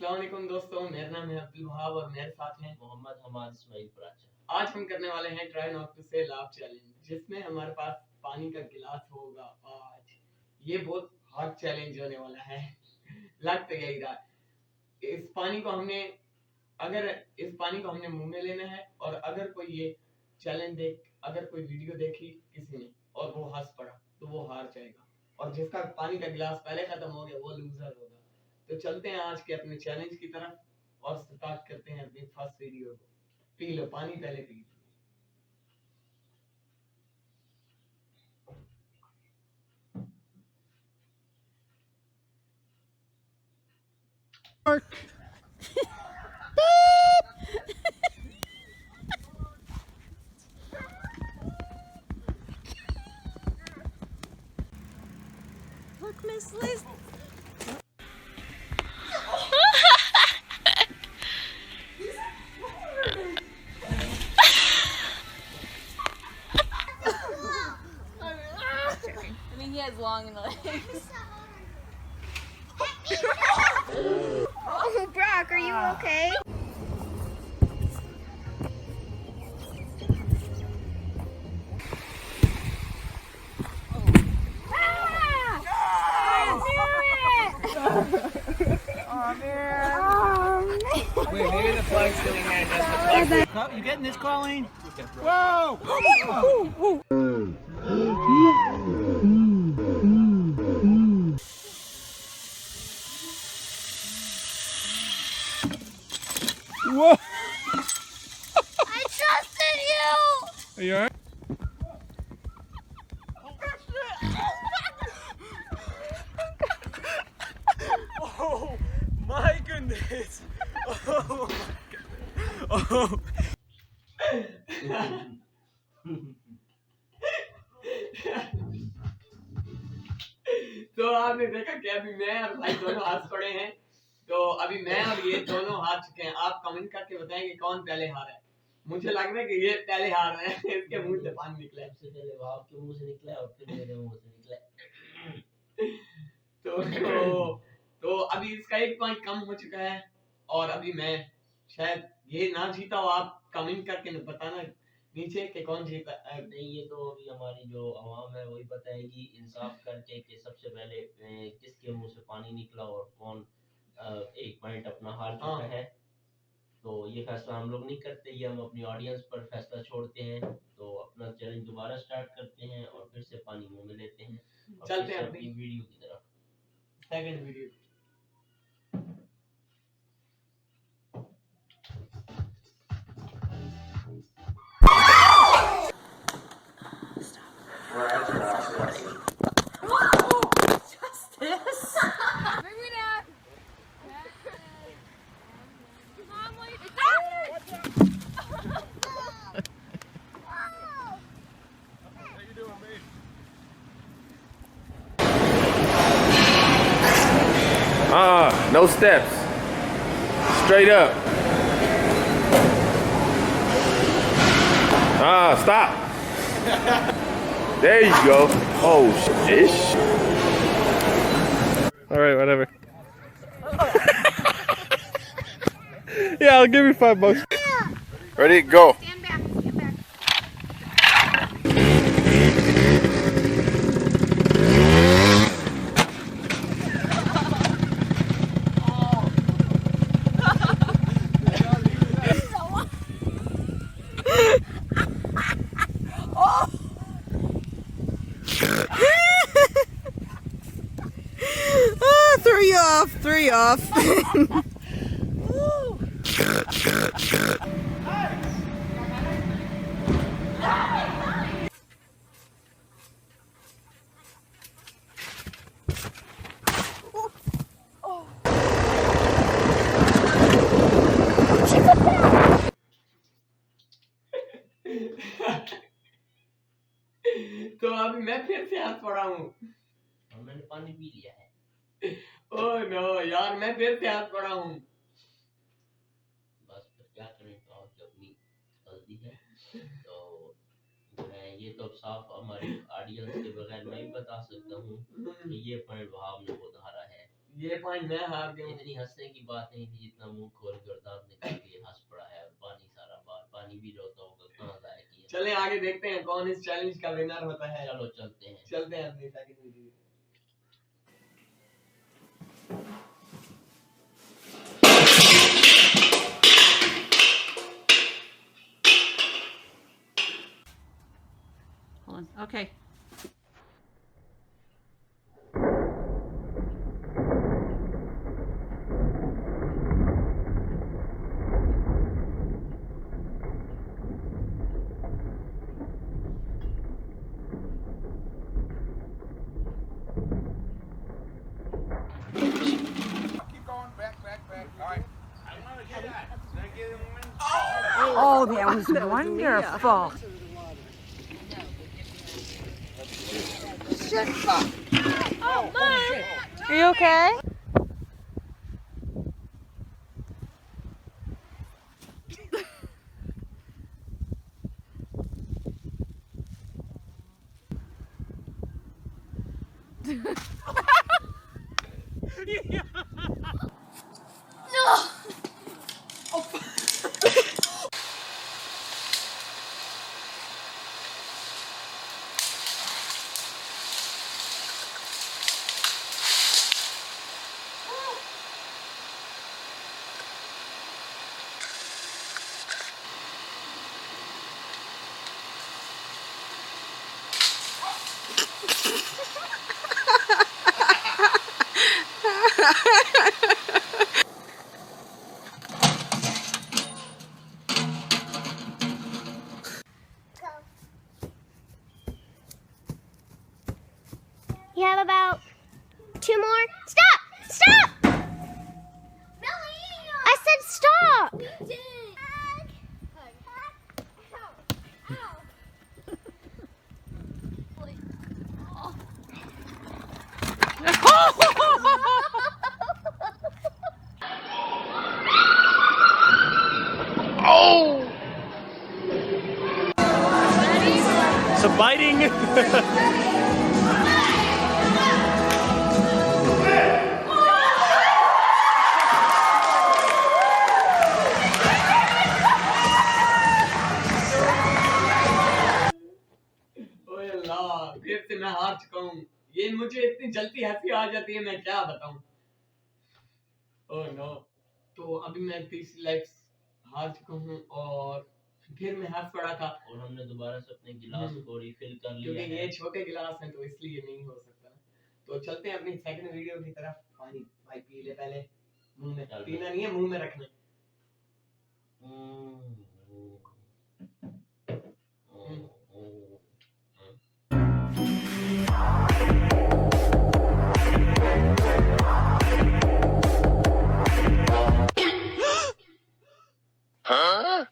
अस्सलाम वालेकुम दोस्तों, मेरा नाम है अब्दुल वहाब और मेरे साथ हैं मोहम्मद हमाद इस्माइल। आज हम करने वाले हैं ट्राई नॉट टू से लाभ चैलेंज, जिसमें हमारे पास पानी का गिलास होगा। आज ये बहुत हार्ड चैलेंज होने वाला है। लग तो यही रहा। इस पानी को हमने मुंह में लेना है और अगर कोई ये चैलेंज अगर कोई वीडियो देखी किसी ने और वो हंस पड़ा तो वो हार जाएगा, और जिसका पानी का गिलास पहले खत्म हो गया वो लूजर होगा। तो चलते हैं आज के अपने चैलेंज की तरफ और स्टार्ट करते हैं अपनी फर्स्ट वीडियो को। पी लो पानी, पहले P low. Look, Miss Liz. I mean, he has long legs. Oh, Brock, are you okay? Wait, maybe the flag's sitting there. That's the flag. You getting this, Colleen? Whoa! Whoa! I trusted you! Are you alright? Oh my goodness! Oh my god! Oh! तो आपने देखा कि अभी मैं और भाई दोनों हाथ पड़े हैं। तो अभी मैं और ये दोनों हार चुके हैं। आप कमेंट करके बताएं कि कौन पहले हारा है। मुझे लग रहा है कि ये पहले हार रहा है। इसके मुंह से पानी निकला है। सबसे पहले वहाब के मुंह से निकला और फिर मेरे मुंह से निकला। तो अभी इसका एक पॉइंट कम हो चुका है और अभी मैं शायद ये ना जीता हो। आप कमेंट करके बताना नीचे कि कौन जीता। नहीं, ये तो अभी हमारी जो आवाम है वही बताएगी इंसाफ करके कि सबसे पहले किसके मुंह से पानी निकला और कौन एक पॉइंट अपना हार चुका है। तो ये फैसला हम लोग नहीं करते, ये हम अपनी ऑडियंस पर फैसला छोड़ते हैं। तो अपना चैलेंज दोबारा स्टार्ट करते हैं और फिर से पानी मुंह में लेते हैं और चलते हैं अपनी वीडियो की तरफ। Second video. No steps. Straight up. Stop. There you go. Oh, shit. All right, whatever. Yeah, I'll give you $5. Ready? Go. Stand back, stand back. Threw you off. तो अभी मैं फिर से हाथ पड़ा हूँ और मैंने पानी पी लिया है। ओह नो यार, मैं फिर से हाथ पड़ा हूँ। बस फिर क्या करें, तो आपकी अपनी गलती है। तो मैं ये तो साफ हमारी ऑडियंस के बगैर मैं ही बता सकता हूँ कि ये पॉइंट वहाब ने खुद हारा है। ये पॉइंट मैं हार गया हूँ। इतनी हंसने की बात नहीं थी जितना मुंह खोल कर दांत निकाल के हंस पड़ा है और पानी सारा बार पानी भी रोता होगा कहाँ जाए किया। चले आगे देखते हैं कौन इस चैलेंज का विनर होता है। चलो चलते हैं अपनी second video. Hold on. Okay. Keep going. Back. All right. Oh, that was wonderful. Oh, Mom! Are you okay? You have about 2 more. Stop! Stop! I said stop! Some biting. ओए अल्लाह, फिर से मैं हार चुका हूँ। ये मुझे इतनी जल्दी हंसी आ जाती है, मैं क्या बताऊं। Oh no. तो अभी मैं 30 लाइक्स हार चुका हूँ और फिर मैं हंस पड़ा था और हमने दोबारा से अपने गिलास को रिफिल कर लिया क्योंकि है। ये छोटे गिलास हैं तो इसलिए नहीं हो सकता। तो चलते हैं अपनी सेकंड वीडियो की तरफ। पानी भाई पी ले पहले, मुंह में पीना नहीं है, मुंह में रखना। Huh?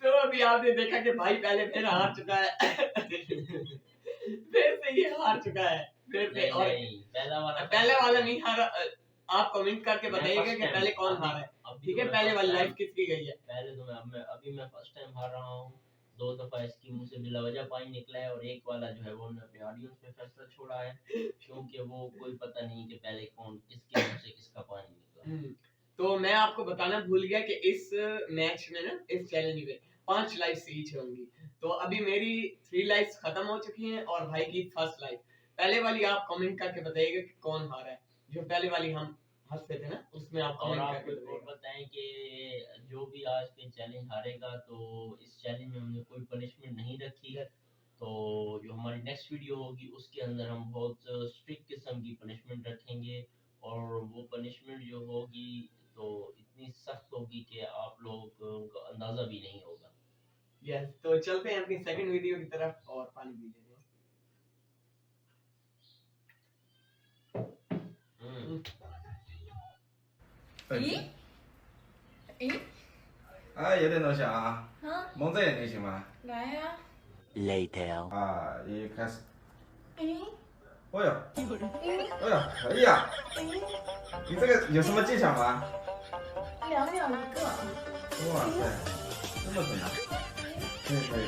तो अभी आपने देखा कि भाई पहले फिर हार चुका है। फिर से ये हार चुका है फिर से। और पहले वाला नहीं हारा। आप कमेंट करके बताइएगा कि पहले कौन हारा है। ठीक है, पहले वाली लाइफ किसकी गई है। पहले तो मैं फर्स्ट टाइम हार रहा हूँ। 2 दफा इसकी मुंह से बिला वजह पानी निकला है और एक वाला जो है वो हमने अपने ऑडियंस पे फैसला छोड़ा है क्योंकि वो कोई पता नहीं कि पहले कौन किसके मुंह से किसका पानी निकला। तो मैं आपको बताना भूल गया कि इस मैच में ना, इस चैलेंज में 5 लाइफ्स ईच होंगी। तो अभी मेरी 3 लाइफ्स खत्म हो चुकी हैं और भाई की फर्स्ट लाइफ। पहले वाली आप कमेंट करके बताइएगा कि कौन हारा है। जो पहले वाली हम हंसते थे ना, उसमें आप और कमेंट आप करके और बताएं कि जो भी आज के चैलेंज हारेगा तो इस चैलेंज में हमने कोई पनिशमेंट नहीं रखी है। तो जो हमारी नेक्स्ट वीडियो होगी उसके अंदर हम बहुत स्ट्रिक्ट किस्म की पनिशमेंट रखेंगे और वो पनिशमेंट जो होगी तो इतनी सख्त होगी कि आप लोग को अंदाजा भी नहीं होगा। यस, तो चलते हैं अपनी सेकंड वीडियो की तरफ और पानी पी लेते हैं। 哎，有点东西啊，蒙着眼睛行吗？来呀、 Later. 啊，一开始，诶，哦呦，哎呦，可以啊！你这个有什么技巧吗？ 2秒1个。哇塞，这么准啊！可以。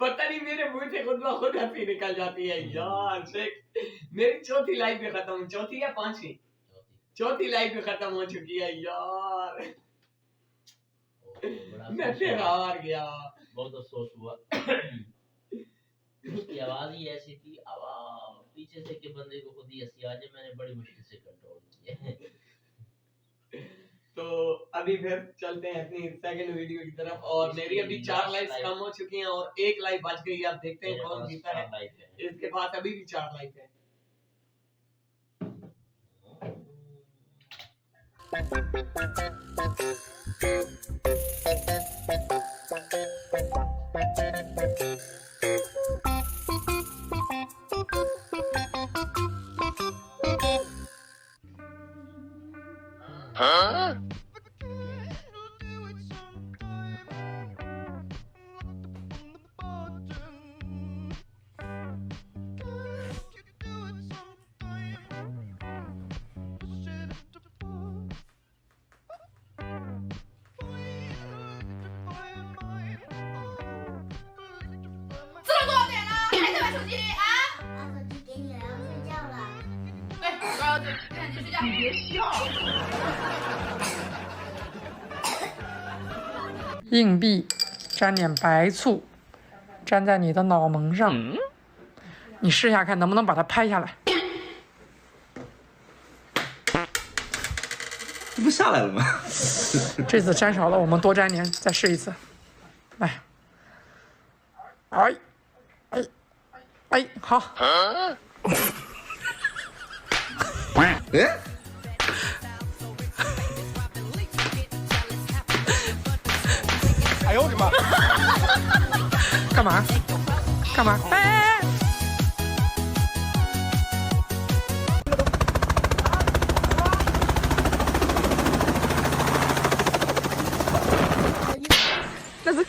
पता नहीं मेरे मुंह से खुद ब खुद हंसी निकल जाती है यार। शेख मेरी चौथी लाइफ भी खत्म, चौथी या पांचवी? चौथी लाइफ भी खत्म हो चुकी है यार। मैं फिर हार गया। बहुत अफसोस हुआ। उसकी आवाज ही ऐसी थी, आवाज पीछे से के बंदे को खुद ही हंसी आ जाए। मैंने बड़ी मुश्किल से कंट्रोल किया। तो अभी फिर चलते हैं अपनी सेकंड वीडियो की तरफ और मेरी अभी 4 लाइफ्स कम हो चुकी हैं और 1 लाइफ बच गई है। अब देखते हैं कौन जीता है। इसके पास अभी भी 4 लाइफ है। Huh? Yes. 硬币沾点白醋，粘在你的脑门上，你试下看能不能把它拍下来。这不下来了吗？这次粘少了，我们多粘点，再试一次。来，哎，好。哎。哎呦我的妈！干嘛？干嘛？哎！那是。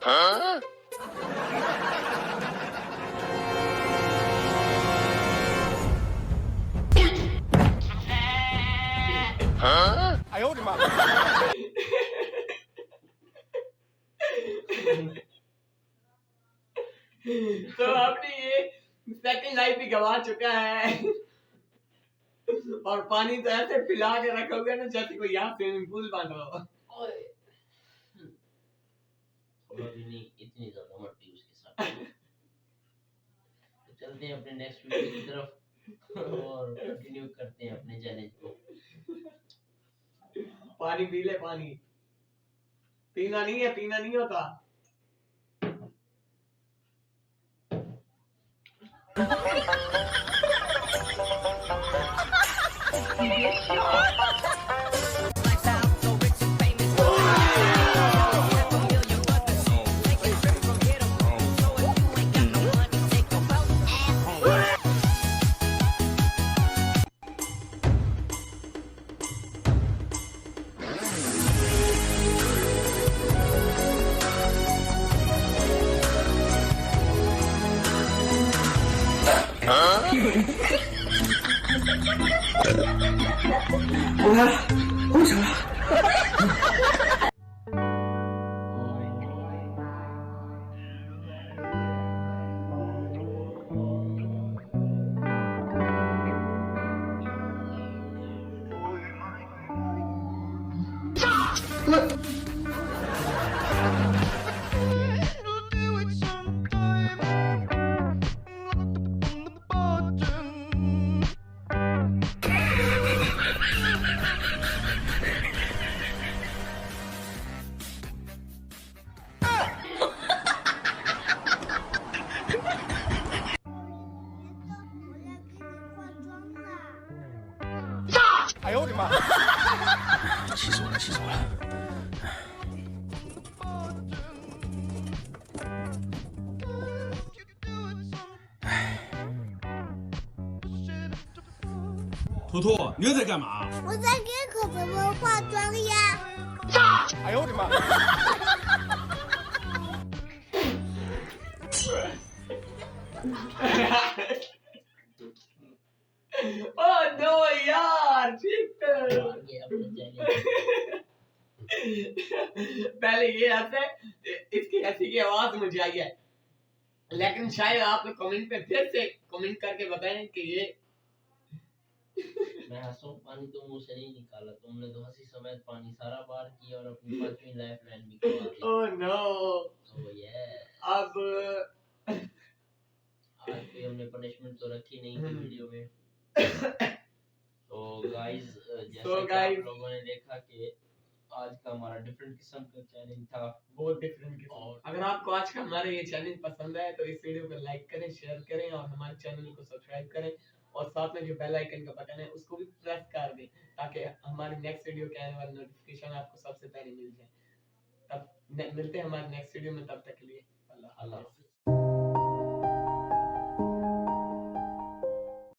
Huh? Huh? 哎呦我的妈！तो अपनी ये सेकंड लाइफ भी गवा चुका है और पानी तो ऐसे पिला के रखा हुआ है ना जैसे कोई यहाँ स्विमिंग पूल बन रहा हो। इतनी ज्यादा मट्टी उसके साथ। तो चलते हैं अपने नेक्स्ट वीडियो की तरफ और कंटिन्यू करते हैं अपने चैलेंज को। पानी पी ले, पानी पीना नहीं होता।我来了，我想了。哎呦我的妈！气死我了，气死我了！图图，你又在干嘛？我在给可泽们化妆呀。哎呦我的妈Oh no यार ठीक ये अपने चैनल पहले ये हंसे इसकी हंसी की आवाज मुझे आई है, लेकिन शायद आप लोग कमेंट पे फिर से कमेंट करके बताएं कि ये मैं हंसूं, पानी तो मुंह से नहीं निकाला, तुमने तो हंसी समेत पानी सारा बार किया और अपनी 5वीं लाइफ लाइन भी गवा दी। oh no तो ये अब आज कोई हमने पनिशमेंट तो रखी नहीं थी वीडियो में। तो गाइस जैसा कि आप लोगों ने देखा कि आज का हमारा डिफरेंट किस्म का चैलेंज था, बहुत डिफरेंट। और अगर आपको आज का हमारा ये चैलेंज पसंद आए तो इस वीडियो को लाइक करें, शेयर करें और हमारे चैनल को सब्सक्राइब करें और साथ में जो बेल आइकन का बटन है उसको भी प्रेस कर दें ताकि हमारी नेक्स्ट वीडियो के आने वाली नोटिफिकेशन आपको सबसे पहले मिल जाए। तब मिलते हैं हमारे नेक्स्ट वीडियो में, तब तक के लिए अल्लाह हाफ़िज़।